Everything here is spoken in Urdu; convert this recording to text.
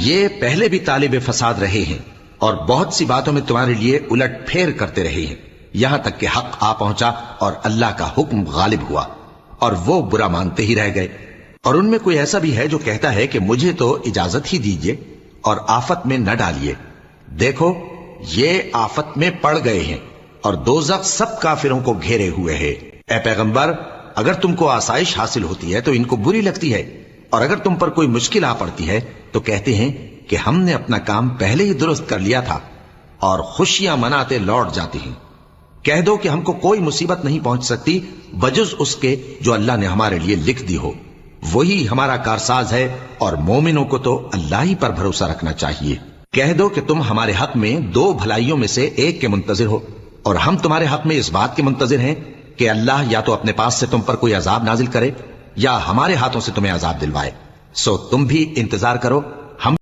یہ پہلے بھی طالب فساد رہے ہیں اور بہت سی باتوں میں تمہارے لیے الٹ پھیر کرتے رہے ہیں، یہاں تک کہ حق آ پہنچا اور اللہ کا حکم غالب ہوا اور وہ برا مانتے ہی رہ گئے۔ اور ان میں کوئی ایسا بھی ہے جو کہتا ہے کہ مجھے تو اجازت ہی دیجیے اور آفت میں نہ ڈالیے، دیکھو یہ آفت میں پڑ گئے ہیں اور دوزخ سب کافروں کو گھیرے ہوئے ہے۔ اے پیغمبر، اگر تم کو آسائش حاصل ہوتی ہے تو ان کو بری لگتی ہے، اور اگر تم پر کوئی مشکل آ پڑتی ہے تو کہتے ہیں کہ ہم نے اپنا کام پہلے ہی درست کر لیا تھا، اور خوشیاں مناتے لوٹ جاتے ہیں۔ کہہ دو کہ ہم کو کوئی مصیبت نہیں پہنچ سکتی بجز اس کے جو اللہ نے ہمارے لیے لکھ دی ہو، وہی ہمارا کارساز ہے، اور مومنوں کو تو اللہ ہی پر بھروسہ رکھنا چاہیے۔ کہہ دو کہ تم ہمارے حق میں دو بھلائیوں میں سے ایک کے منتظر ہو، اور ہم تمہارے حق میں اس بات کے منتظر ہیں کہ اللہ یا تو اپنے پاس سے تم پر کوئی عذاب نازل کرے یا ہمارے ہاتھوں سے تمہیں عذاب دلوائے، سو تم بھی انتظار کرو